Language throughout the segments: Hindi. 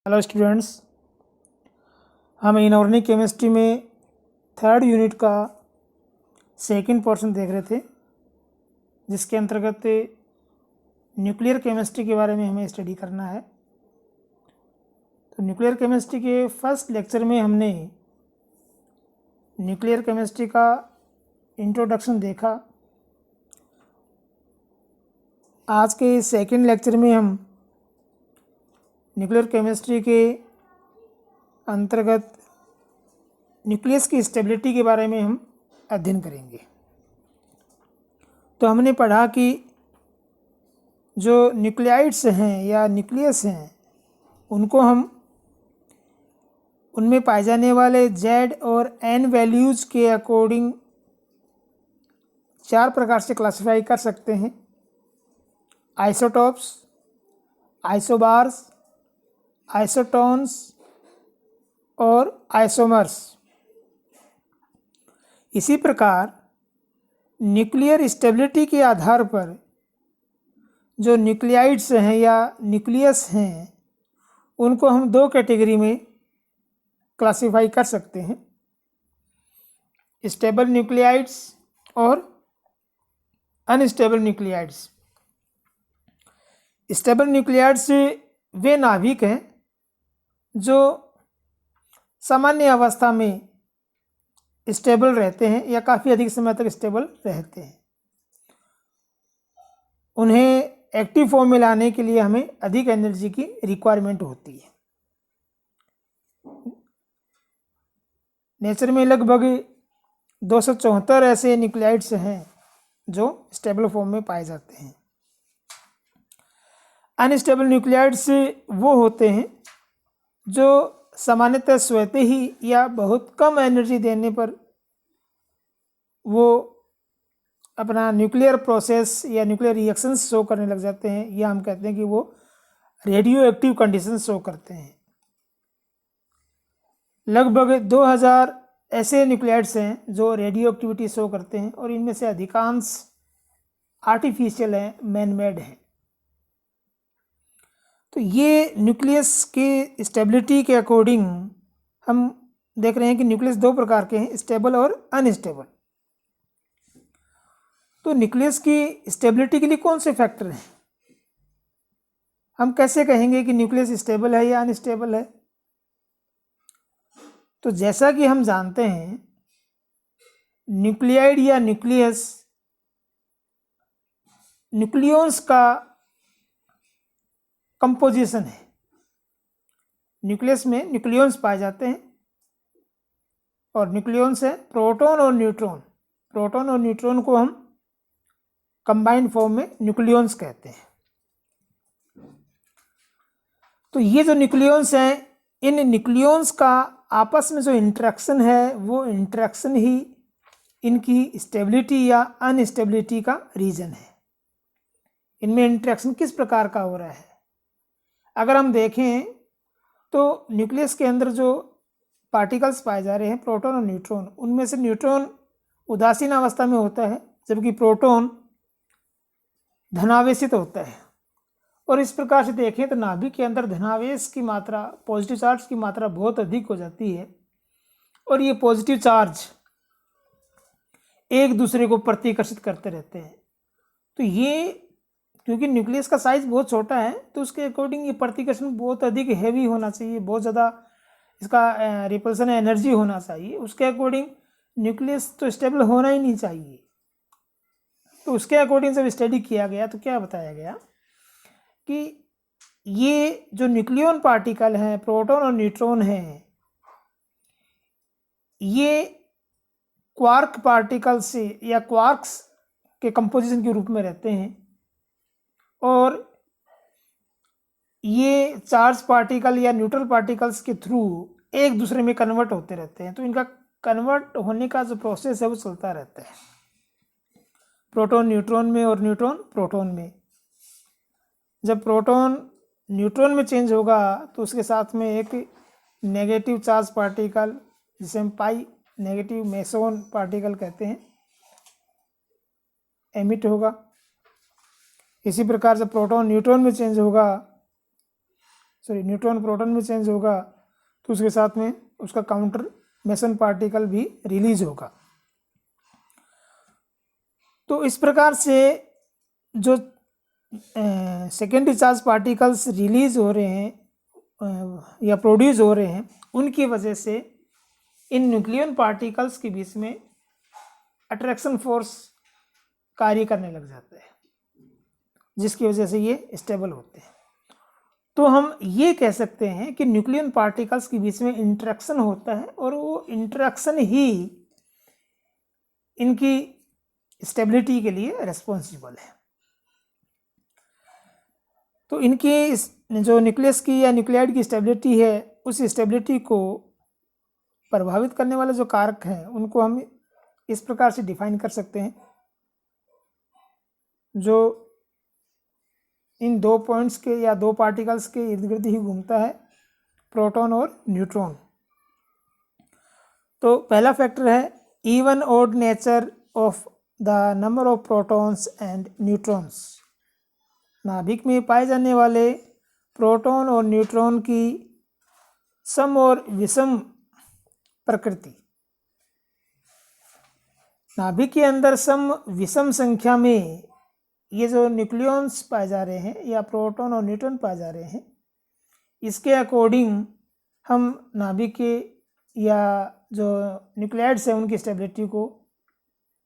हेलो स्टूडेंट्स, हम इनऑर्गेनिक केमिस्ट्री में थर्ड यूनिट का सेकंड पोर्शन देख रहे थे, जिसके अंतर्गत न्यूक्लियर केमिस्ट्री के बारे में हमें स्टडी करना है। तो न्यूक्लियर केमिस्ट्री के फर्स्ट लेक्चर में हमने न्यूक्लियर केमिस्ट्री का इंट्रोडक्शन देखा। आज के सेकंड लेक्चर में हम न्यूक्लियर केमिस्ट्री के अंतर्गत न्यूक्लियस की स्टेबिलिटी के बारे में हम अध्ययन करेंगे। तो हमने पढ़ा कि जो न्यूक्लियाइड्स हैं या न्यूक्लियस हैं, उनको हम उनमें पाए जाने वाले Z और N वैल्यूज़ के अकॉर्डिंग चार प्रकार से क्लासिफाई कर सकते हैं: आइसोटॉप्स, आइसोबार्स, आइसोटोन्स और आइसोमर्स। इसी प्रकार न्यूक्लियर स्टेबिलिटी के आधार पर जो न्यूक्लियाइड्स हैं या न्यूक्लियस हैं, उनको हम दो कैटेगरी में क्लासिफाई कर सकते हैं: स्टेबल न्यूक्लियाइड्स और अनस्टेबल न्यूक्लियाइड्स। स्टेबल न्यूक्लियाइड्स वे नाभिक हैं जो सामान्य अवस्था में स्टेबल रहते हैं या काफ़ी अधिक समय तक स्टेबल रहते हैं। उन्हें एक्टिव फॉर्म में लाने के लिए हमें अधिक एनर्जी की रिक्वायरमेंट होती है। नेचर में लगभग 274 ऐसे न्यूक्लियाइड्स हैं जो स्टेबल फॉर्म में पाए जाते हैं। अनस्टेबल न्यूक्लियाइड्स वो होते हैं जो सामान्यतः स्वतः ही या बहुत कम एनर्जी देने पर वो अपना न्यूक्लियर प्रोसेस या न्यूक्लियर रिएक्शंस शो करने लग जाते हैं, या हम कहते हैं कि वो रेडियो एक्टिव कंडीशन शो करते हैं। लगभग 2000 ऐसे न्यूक्लियाइड्स हैं जो रेडियो एक्टिविटी शो करते हैं, और इनमें से अधिकांश आर्टिफिशियल हैं, मैन मेड हैं। तो ये न्यूक्लियस के स्टेबिलिटी के अकॉर्डिंग हम देख रहे हैं कि न्यूक्लियस दो प्रकार के हैं, स्टेबल और अनस्टेबल। तो न्यूक्लियस की स्टेबिलिटी के लिए कौन से फैक्टर हैं? हम कैसे कहेंगे कि न्यूक्लियस स्टेबल है या अनस्टेबल है? तो जैसा कि हम जानते हैं, न्यूक्लियाइड या न्यूक्लियस न्यूक्लियॉन्स का कंपोजिशन है। न्यूक्लियस में न्यूक्लियॉन्स पाए जाते हैं, और न्यूक्लियॉन्स है प्रोटॉन और न्यूट्रॉन। प्रोटॉन और न्यूट्रॉन को हम कंबाइंड फॉर्म में न्यूक्लियॉन्स कहते हैं। तो ये जो न्यूक्लियॉन्स हैं, इन न्यूक्लियॉन्स का आपस में जो इंटरेक्शन है, वो इंटरेक्शन ही इनकी स्टेबिलिटी या अनस्टेबिलिटी का रीजन है। इनमें इंटरेक्शन किस प्रकार का हो रहा है? अगर हम देखें तो न्यूक्लियस के अंदर जो पार्टिकल्स पाए जा रहे हैं, प्रोटॉन और न्यूट्रॉन, उनमें से न्यूट्रॉन उदासीन अवस्था में होता है, जबकि प्रोटॉन धनावेशित होता है। और इस प्रकार से देखें तो नाभिक के अंदर धनावेश की मात्रा, पॉजिटिव चार्ज की मात्रा बहुत अधिक हो जाती है, और ये पॉजिटिव चार्ज एक दूसरे को प्रतिकर्षित करते रहते हैं। तो ये क्योंकि न्यूक्लियस का साइज बहुत छोटा है, तो उसके अकॉर्डिंग ये प्रतिकर्षण बहुत अधिक हैवी होना चाहिए, बहुत ज़्यादा इसका रिपल्सन एनर्जी होना चाहिए। उसके अकॉर्डिंग न्यूक्लियस तो स्टेबल होना ही नहीं चाहिए। तो उसके अकॉर्डिंग जब स्टडी किया गया तो क्या बताया गया कि ये जो न्यूक्लियॉन पार्टिकल हैं, प्रोटॉन और न्यूट्रॉन हैं, ये क्वार्क पार्टिकल से या क्वार्क्स के कंपोजिशन के रूप में रहते हैं, और ये चार्ज पार्टिकल या न्यूट्रल पार्टिकल्स के थ्रू एक दूसरे में कन्वर्ट होते रहते हैं। तो इनका कन्वर्ट होने का जो प्रोसेस है वो चलता रहता है, प्रोटॉन न्यूट्रॉन में और न्यूट्रॉन प्रोटॉन में। जब प्रोटॉन न्यूट्रॉन में चेंज होगा तो उसके साथ में एक नेगेटिव चार्ज पार्टिकल, जिसे हम पाई नेगेटिव मेसोन पार्टिकल कहते हैं, एमिट होगा। इसी प्रकार से प्रोटॉन न्यूट्रॉन में चेंज होगा न्यूट्रॉन प्रोटॉन में चेंज होगा तो उसके साथ में उसका काउंटर मेसन पार्टिकल भी रिलीज होगा। तो इस प्रकार से जो सेकेंडरी चार्ज पार्टिकल्स रिलीज हो रहे हैं या प्रोड्यूस हो रहे हैं, उनकी वजह से इन न्यूक्लियन पार्टिकल्स के बीच में अट्रैक्शन फोर्स कार्य करने लग जाता है, जिसकी वजह से ये स्टेबल होते हैं। तो हम ये कह सकते हैं कि न्यूक्लियन पार्टिकल्स के बीच में इंटरेक्शन होता है और वो इंटरेक्शन ही इनकी स्टेबिलिटी के लिए रिस्पॉन्सिबल है। तो इनकी जो न्यूक्लियस की या न्यूक्लियाइड की स्टेबिलिटी है, उस स्टेबिलिटी को प्रभावित करने वाले जो कारक हैं उनको हम इस प्रकार से डिफाइन कर सकते हैं, जो इन 2 पॉइंट्स के या 2 पार्टिकल्स के इर्द गिर्द ही घूमता है, प्रोटॉन और न्यूट्रॉन। तो पहला फैक्टर है even odd nature of the number of protons and neutrons. नाभिक में पाए जाने वाले प्रोटॉन और न्यूट्रॉन की सम और विषम प्रकृति। नाभिक के अंदर सम विषम संख्या में ये जो न्यूक्लियॉन्स पाए जा रहे हैं या प्रोटॉन और न्यूट्रॉन पाए जा रहे हैं, इसके अकॉर्डिंग हम नाभिक के या जो न्यूक्लियाइड्स हैं उनकी स्टेबिलिटी को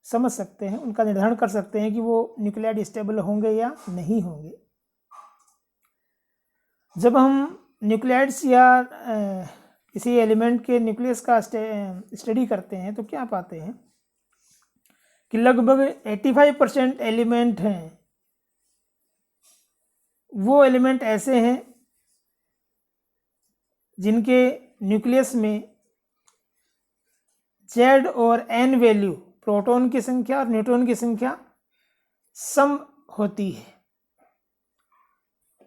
समझ सकते हैं, उनका निर्धारण कर सकते हैं कि वो न्यूक्लियाइड स्टेबल होंगे या नहीं होंगे। जब हम न्यूक्लियाइड्स या किसी एलिमेंट के न्यूक्लियस का स्टडी करते हैं तो क्या पाते हैं कि लगभग 85% एलिमेंट हैं, वो एलिमेंट ऐसे हैं जिनके न्यूक्लियस में Z और N वैल्यू, प्रोटॉन की संख्या और न्यूट्रॉन की संख्या सम होती है।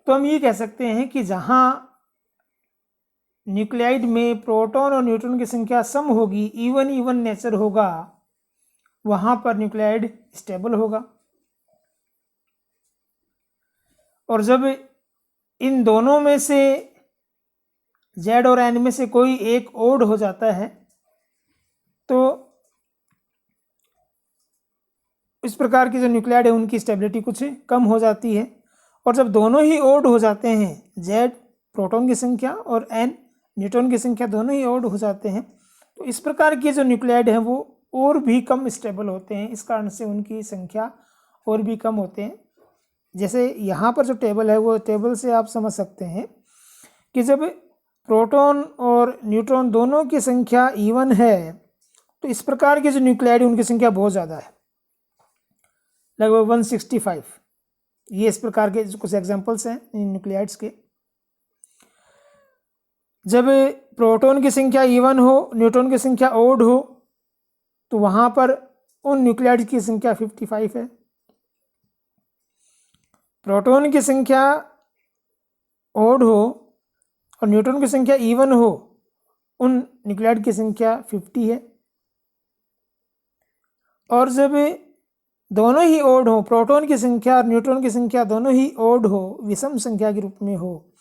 तो हम ये कह सकते हैं कि जहाँ न्यूक्लियाइड में प्रोटॉन और न्यूट्रॉन की संख्या सम होगी, इवन नेचर होगा, वहाँ पर न्यूक्लियाइड स्टेबल होगा। और जब इन दोनों में से Z और N में से कोई एक ओड हो जाता है तो इस प्रकार की जो न्यूक्लियाइड है उनकी स्टेबिलिटी कुछ कम हो जाती है। और जब दोनों ही ओड हो जाते हैं, Z प्रोटॉन की संख्या और N न्यूट्रॉन की संख्या दोनों ही ओड हो जाते हैं, तो इस प्रकार की जो न्यूक्लियाइड हैं वो और भी कम स्टेबल होते हैं। इस कारण से उनकी संख्या और भी कम होते हैं। जैसे यहाँ पर जो टेबल है वो टेबल से आप समझ सकते हैं कि जब प्रोटॉन और न्यूट्रॉन दोनों की संख्या इवन है तो इस प्रकार की जो न्यूक्लियाइड है उनकी संख्या बहुत ज़्यादा है, लगभग 165। ये इस प्रकार के कुछ एग्जांपल्स हैं इन न्यूक्लियाइड्स के। जब प्रोटॉन की संख्या इवन हो, न्यूट्रॉन की संख्या ओड हो, तो वहाँ पर उन न्यूक्लियाइड्स की संख्या 55 है। प्रोटॉन की संख्या ओड हो और न्यूट्रॉन की संख्या इवन हो, उन न्यूक्लियाइड की संख्या 50 है। और जब दोनों ही ओड हो, प्रोटॉन की संख्या और न्यूट्रॉन की संख्या दोनों ही ओड हो, विषम संख्या के रूप में हो,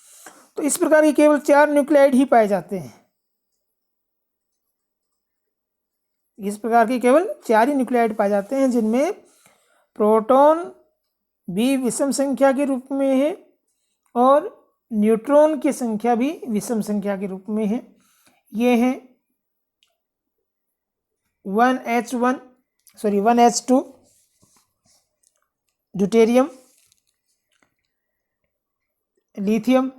तो इस प्रकार के केवल 4 न्यूक्लियाइड ही पाए जाते हैं। इस प्रकार के केवल 4 ही न्यूक्लियाइड पाए जाते हैं जिनमें प्रोटॉन भी विषम संख्या के रूप में है और न्यूट्रॉन की संख्या भी विषम संख्या के रूप में है। ये हैं 1H2 deuterium, lithium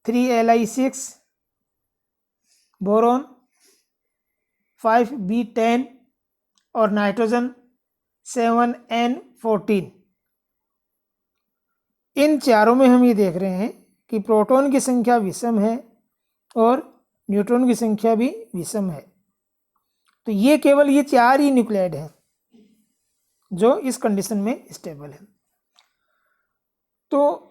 3Li6, boron 5B10 और नाइट्रोजन 7N14। इन चारों में हम ये देख रहे हैं कि प्रोटॉन की संख्या विषम है और न्यूट्रॉन की संख्या भी विषम है। तो ये केवल ये 4 ही न्यूक्लियाइड हैं जो इस कंडीशन में स्टेबल है। तो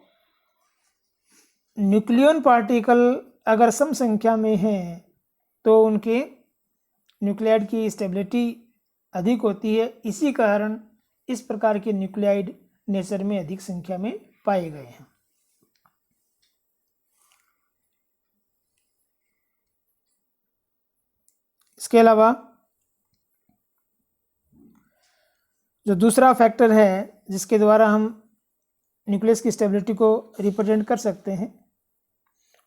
न्यूक्लियन पार्टिकल अगर सम संख्या में हैं तो उनके न्यूक्लियाइड की स्टेबिलिटी अधिक होती है। इसी कारण इस प्रकार के न्यूक्लियाइड नेचर में अधिक संख्या में पाए गए हैं। इसके अलावा जो दूसरा फैक्टर है जिसके द्वारा हम न्यूक्लियस की स्टेबिलिटी को रिप्रेजेंट कर सकते हैं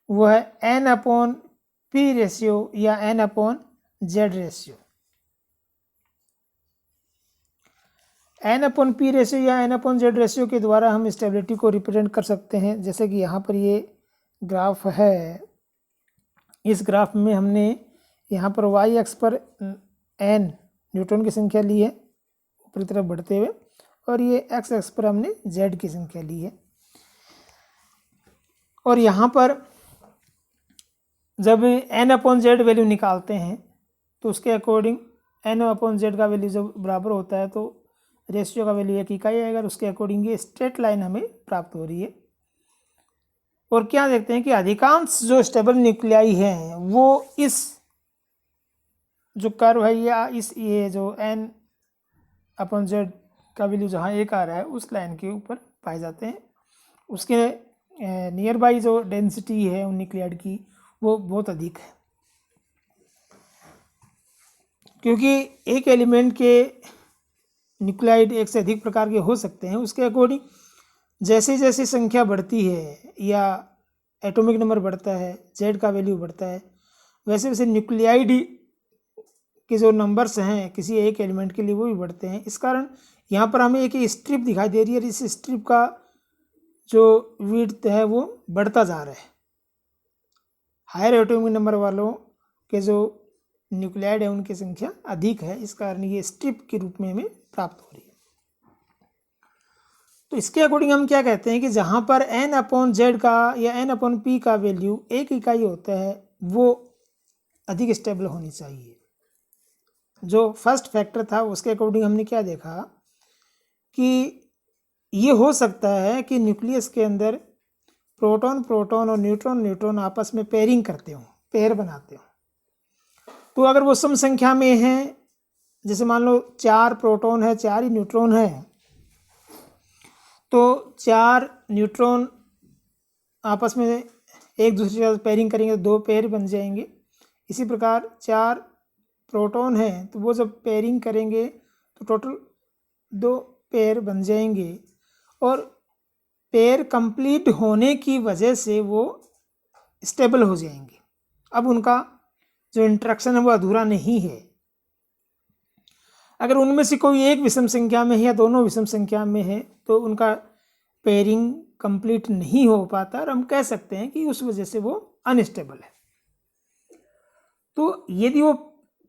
वो है N/P रेशियो या N/Z रेशियो। N/P रेशियो या N/Z रेशियो के द्वारा हम स्टेबिलिटी को रिप्रेजेंट कर सकते हैं। जैसे कि यहाँ पर ये ग्राफ है, इस ग्राफ में हमने यहाँ पर y अक्ष पर n न्यूट्रॉन की संख्या ली है ऊपर की तरफ बढ़ते हुए, और ये x अक्ष पर हमने z की संख्या ली है। और यहाँ पर जब N/Z वैल्यू निकालते हैं तो उसके अकॉर्डिंग N/Z का वैल्यू जब बराबर होता है तो रेशियो का वैल्यू 1 इकाई आएगा, और उसके अकॉर्डिंग ये स्ट्रेट लाइन हमें प्राप्त हो रही है। और क्या देखते हैं कि अधिकांश जो स्टेबल न्यूक्लियाई हैं वो इस जो कर्व है या इस ये जो N/Z का वैल्यू जहाँ 1 आ रहा है उस लाइन के ऊपर पाए जाते हैं। उसके नियर बाई जो डेंसिटी है उन न्यूक्लियाइड की वो बहुत अधिक है, क्योंकि एक एलिमेंट के न्यूक्लियाइड एक से अधिक प्रकार के हो सकते हैं। उसके अकॉर्डिंग जैसे जैसे संख्या बढ़ती है या एटॉमिक नंबर बढ़ता है, जेड का वैल्यू बढ़ता है, वैसे वैसे न्यूक्लियाइड के जो नंबर्स हैं किसी एक एलिमेंट के लिए वो भी बढ़ते हैं। इस कारण यहाँ पर हमें एक स्ट्रिप दिखाई दे रही है, इस स्ट्रिप का जो विड्थ है वो बढ़ता जा रहा है। हायर एटॉमिक नंबर वालों के जो न्यूक्लियाइड है उनकी संख्या अधिक है, इस कारण ये स्ट्रिप के रूप में हमें प्राप्त हो रही है। तो इसके अकॉर्डिंग हम क्या कहते हैं कि जहाँ पर N/Z का या N/P का वैल्यू 1 इकाई होता है वो अधिक स्टेबल होनी चाहिए। जो फर्स्ट फैक्टर था उसके अकॉर्डिंग हमने क्या देखा कि ये हो सकता है कि न्यूक्लियस के अंदर प्रोटॉन प्रोटॉन और न्यूट्रॉन न्यूट्रॉन आपस में पेयरिंग करते हो, पेयर बनाते हो। तो अगर वो सम संख्या में हैं, जैसे मान लो 4 प्रोटॉन है 4 ही न्यूट्रॉन है, तो 4 न्यूट्रॉन आपस में एक दूसरे के साथ पेयरिंग करेंगे तो 2 पेयर बन जाएंगे। इसी प्रकार 4 प्रोटॉन हैं तो वो जब पेयरिंग करेंगे तो टोटल 2 पेयर बन जाएंगे, और पेयर कंप्लीट होने की वजह से वो स्टेबल हो जाएंगे। अब उनका जो इंटरेक्शन है वो अधूरा नहीं है। अगर उनमें से कोई एक विषम संख्या में है या दोनों विषम संख्या में है तो उनका पेयरिंग कंप्लीट नहीं हो पाता, और हम कह सकते हैं कि उस वजह से वो अनस्टेबल है। तो यदि वो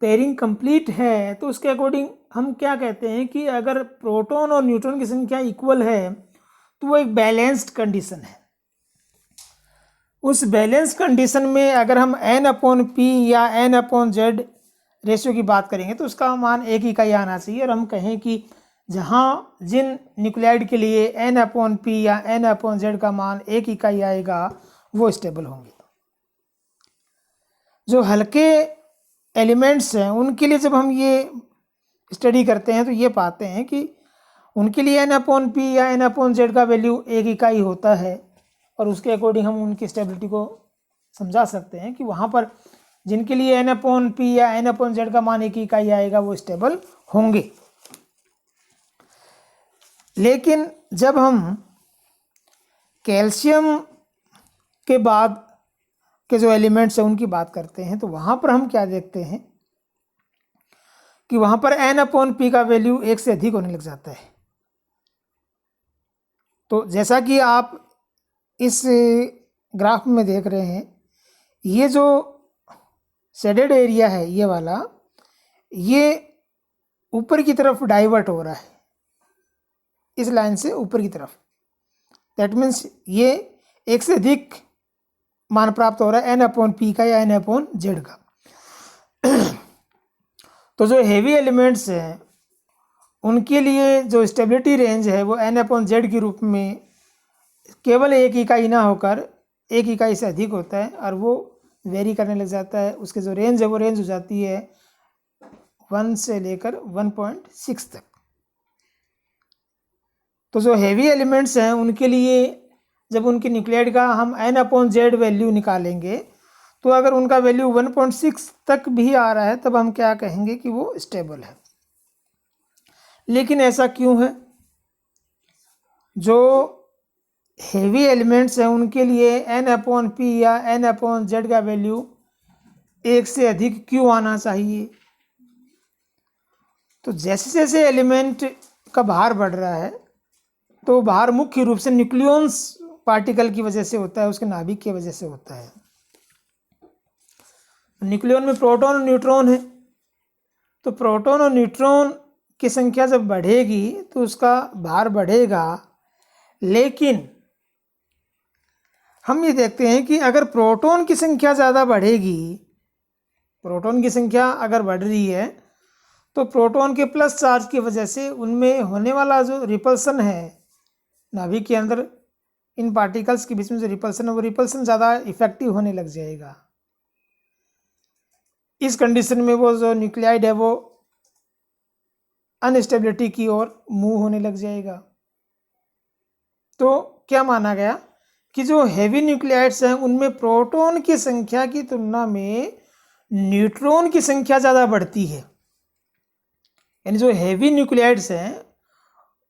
पेयरिंग कंप्लीट है तो उसके अकॉर्डिंग हम क्या कहते हैं कि अगर प्रोटॉन और न्यूट्रॉन की संख्या इक्वल है तो वो एक बैलेंस्ड कंडीशन है। उस बैलेंस कंडीशन में अगर हम N/P या N/Z रेशियो की बात करेंगे तो उसका मान 1 इकाई आना चाहिए, और हम कहें कि जहाँ जिन न्यूक्लियाइड के लिए N/P या N/Z का मान 1 इकाई आएगा वो स्टेबल होंगे। जो हल्के एलिमेंट्स हैं उनके लिए जब हम ये स्टडी करते हैं तो ये पाते हैं कि उनके लिए N/P या N/Z का वैल्यू 1 इकाई होता है, और उसके अकॉर्डिंग हम उनकी स्टेबिलिटी को समझा सकते हैं कि वहाँ पर जिनके लिए N/P या N/Z का मान 1 इकाई आएगा वो स्टेबल होंगे। लेकिन जब हम कैल्शियम के बाद के जो एलिमेंट्स हैं उनकी बात करते हैं तो वहाँ पर हम क्या देखते हैं कि वहाँ पर N/P का वैल्यू 1 से अधिक होने लग जाता है। तो जैसा कि आप इस ग्राफ में देख रहे हैं, ये जो शेडेड एरिया है ये वाला, ये ऊपर की तरफ डाइवर्ट हो रहा है इस लाइन से ऊपर की तरफ। दैट मीन्स ये 1 से अधिक मान प्राप्त हो रहा है N/P का या N/Z का। तो जो हेवी एलिमेंट्स हैं उनके लिए जो स्टेबिलिटी रेंज है वो N/Z के रूप में केवल 1 इकाई ना होकर 1 इकाई से अधिक होता है, और वो वेरी करने लग जाता है। उसके जो रेंज है वो रेंज हो जाती है 1 से लेकर 1.6 तक। तो जो हेवी एलिमेंट्स हैं उनके लिए जब उनकी न्यूक्लियाइड का हम N/Z वैल्यू निकालेंगे तो अगर उनका वैल्यू 1.6 तक भी आ रहा है तब हम क्या कहेंगे कि वो स्टेबल है। लेकिन ऐसा क्यों है? जो हेवी एलिमेंट्स हैं उनके लिए n/p या n/z का वैल्यू 1 से अधिक क्यों आना चाहिए? तो जैसे जैसे एलिमेंट का भार बढ़ रहा है तो भार मुख्य रूप से न्यूक्लियॉन्स पार्टिकल की वजह से होता है, उसके नाभिक की वजह से होता है। न्यूक्लियॉन में प्रोटॉन और न्यूट्रॉन है, तो प्रोटॉन और न्यूट्रॉन की संख्या जब बढ़ेगी तो उसका भार बढ़ेगा। लेकिन हम ये देखते हैं कि अगर प्रोटॉन की संख्या ज़्यादा बढ़ेगी, प्रोटॉन की संख्या अगर बढ़ रही है तो प्रोटॉन के प्लस चार्ज की वजह से उनमें होने वाला जो रिपल्सन है नाभिक के अंदर, इन पार्टिकल्स के बीच में जो रिपल्सन है वो रिपल्सन ज़्यादा इफेक्टिव होने लग जाएगा। इस कंडीशन में वो जो न्यूक्लियाइड है वो अनस्टेबिलिटी की ओर मूव होने लग जाएगा। तो क्या माना गया कि जो हेवी न्यूक्लियाइड्स हैं उनमें प्रोटॉन की संख्या की तुलना में न्यूट्रॉन की संख्या ज़्यादा बढ़ती है। यानी जो हेवी न्यूक्लियाइड्स हैं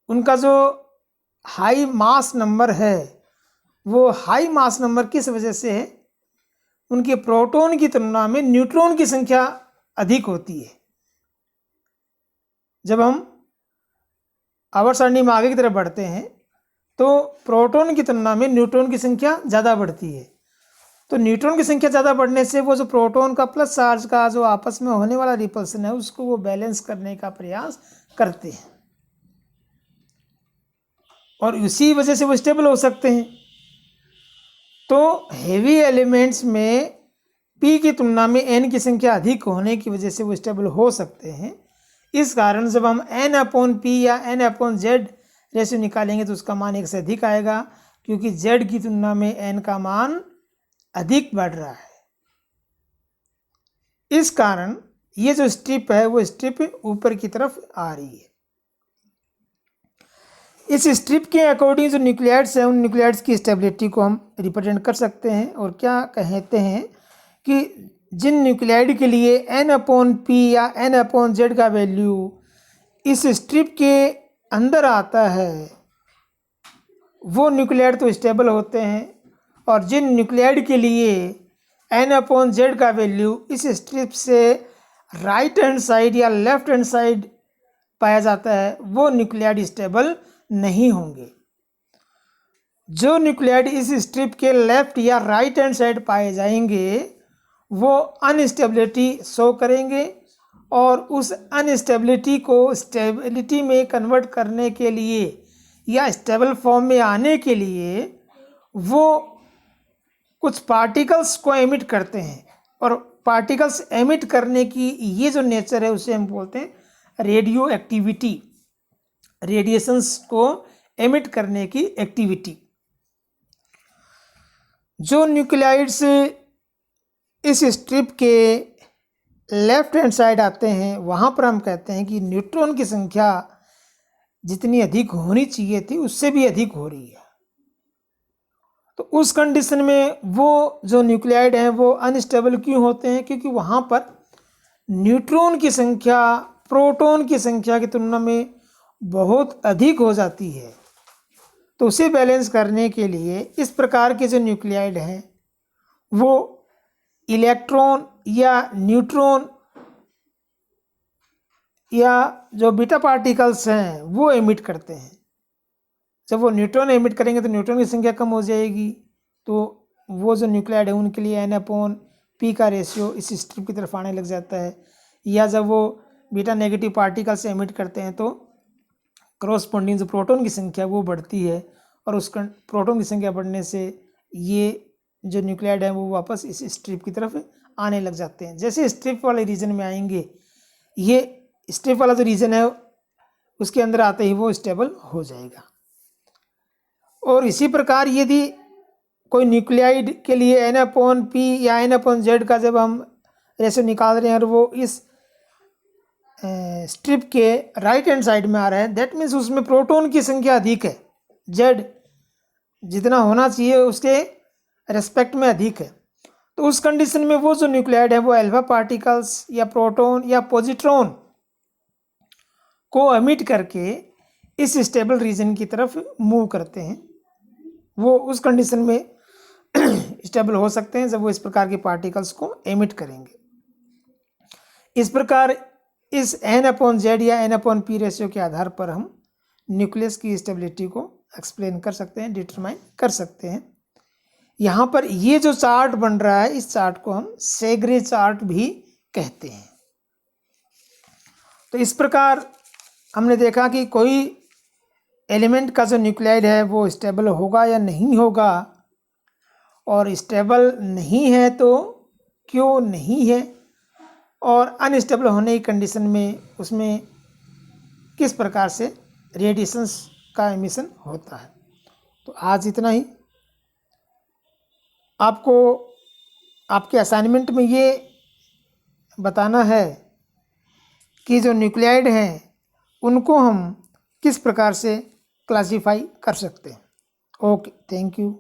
उनका जो हाई मास नंबर है वो हाई मास नंबर किस वजह से है? उनके प्रोटॉन की तुलना में न्यूट्रॉन की संख्या अधिक होती है। जब हम आवर्त सारणी में आगे की तरफ बढ़ते हैं तो प्रोटॉन की तुलना में न्यूट्रॉन की संख्या ज़्यादा बढ़ती है। तो न्यूट्रॉन की संख्या ज़्यादा बढ़ने से वो जो प्रोटॉन का प्लस चार्ज का जो आपस में होने वाला रिपल्सन है उसको वो बैलेंस करने का प्रयास करते हैं और इसी वजह से वो स्टेबल हो सकते हैं। तो हेवी एलिमेंट्स में P की तुलना में N की संख्या अधिक होने की वजह से वो स्टेबल हो सकते हैं। इस कारण जब हम n/p या n/z रेशियो निकालेंगे तो उसका मान 1 से अधिक आएगा, क्योंकि Z की तुलना में N का मान अधिक बढ़ रहा है। इस कारण ये जो स्ट्रिप है वो स्ट्रिप ऊपर की तरफ आ रही है। इस स्ट्रिप के अकॉर्डिंग जो न्यूक्लियाइड्स हैं उन न्यूक्लियाइड्स की स्टेबिलिटी को हम रिप्रेजेंट कर सकते हैं और क्या कहते हैं कि जिन न्यूक्लियाइड के लिए n/p या n/z का वैल्यू इस स्ट्रिप के अंदर आता है वो न्यूक्लियाइड तो स्टेबल होते हैं, और जिन न्यूक्लियाइड के लिए n/z का वैल्यू इस स्ट्रिप से राइट हैंड साइड या लेफ्ट हैंड साइड पाया जाता है वो न्यूक्लियाइड स्टेबल नहीं होंगे। जो न्यूक्लियाइड इस स्ट्रिप के लेफ्ट या राइट हैंड साइड पाए जाएंगे वो अनस्टेबिलिटी शो करेंगे, और उस अनस्टेबिलिटी को स्टेबिलिटी में कन्वर्ट करने के लिए या स्टेबल फॉर्म में आने के लिए वो कुछ पार्टिकल्स को एमिट करते हैं, और पार्टिकल्स एमिट करने की ये जो नेचर है उसे हम बोलते हैं रेडियो एक्टिविटी, रेडिएशंस को एमिट करने की एक्टिविटी। जो न्यूक्लियाइड्स इस स्ट्रिप के लेफ्ट हैंड साइड आते हैं वहाँ पर हम कहते हैं कि न्यूट्रॉन की संख्या जितनी अधिक होनी चाहिए थी उससे भी अधिक हो रही है। तो उस कंडीशन में वो जो न्यूक्लियाइड हैं वो अनस्टेबल क्यों होते हैं? क्योंकि वहाँ पर न्यूट्रॉन की संख्या प्रोटॉन की संख्या की तुलना में बहुत अधिक हो जाती है। तो उसे बैलेंस करने के लिए इस प्रकार के जो न्यूक्लियाइड हैं वो इलेक्ट्रॉन या न्यूट्रॉन या जो बीटा पार्टिकल्स हैं वो एमिट करते हैं। जब वो न्यूट्रॉन एमिट करेंगे तो न्यूट्रॉन की संख्या कम हो जाएगी, तो वो जो न्यूक्लियाइड है उनके लिए n/p का रेशियो इस स्ट्रिप की तरफ आने लग जाता है। या जब वो बीटा नेगेटिव पार्टिकल्स एमिट करते हैं तो क्रॉसपोंडिंग जो प्रोटॉन की संख्या वो बढ़ती है, और उस प्रोटॉन की संख्या बढ़ने से ये जो न्यूक्लियाइड है वो वापस इस स्ट्रिप की तरफ आने लग जाते हैं। जैसे स्ट्रिप वाले रीजन में आएंगे, ये स्ट्रिप वाला जो रीजन है उसके अंदर आते ही वो स्टेबल हो जाएगा। और इसी प्रकार यदि कोई न्यूक्लियाइड के लिए n/p या n/z का जब हम रेशियो निकाल रहे हैं और वो इस स्ट्रिप के राइट हैंड साइड में आ रहा है, दैट मीन्स उसमें प्रोटॉन की संख्या अधिक है, z जितना होना चाहिए उसके रेस्पेक्ट में अधिक है। तो उस कंडीशन में वो जो न्यूक्लियाइड है वो अल्फा पार्टिकल्स या प्रोटॉन या पॉजिट्रॉन को एमिट करके इस स्टेबल रीजन की तरफ मूव करते हैं। वो उस कंडीशन में स्टेबल हो सकते हैं जब वो इस प्रकार के पार्टिकल्स को एमिट करेंगे। इस प्रकार इस N/Z या N/P रेशियो के आधार पर हम न्यूक्लियस की स्टेबिलिटी को एक्सप्लेन कर सकते हैं, डिटरमाइन कर सकते हैं। यहाँ पर ये जो चार्ट बन रहा है, इस चार्ट को हम सेग्रे चार्ट भी कहते हैं। तो इस प्रकार हमने देखा कि कोई एलिमेंट का जो न्यूक्लियाइड है वो स्टेबल होगा या नहीं होगा, और स्टेबल नहीं है तो क्यों नहीं है, और अनस्टेबल होने की कंडीशन में उसमें किस प्रकार से रेडिएशंस का एमिशन होता है। तो आज इतना ही। आपको आपके असाइनमेंट में ये बताना है कि जो न्यूक्लियाइड हैं उनको हम किस प्रकार से क्लासिफाई कर सकते हैं। Okay, thank you.